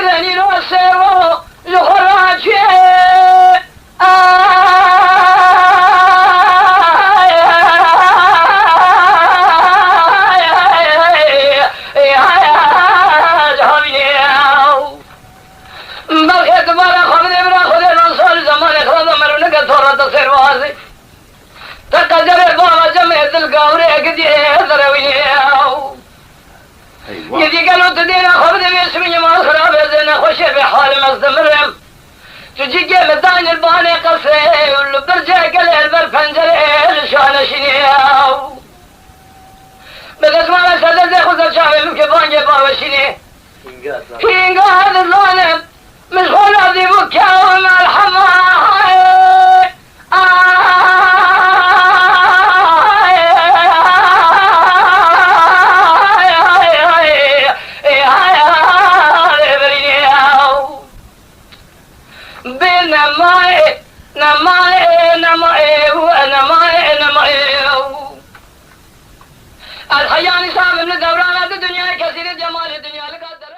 كذني نوسيرو لخراجي تقدر بابا جمعت القوري قدي ذرويه يدي قالوا تدينا خبز باسمي ما خراب زين خوش بحال مستمر تجي مدان الباني قصي والبرجع قليل بالفنجر شان شنياو بدس ما سدد خذ الشعب من كبان جبا وشني هينغا هذا اللون من خلاد بكاو مع الحماي الحياني صعب من الدوران الدنيا كثير جمال الدنيا لقدر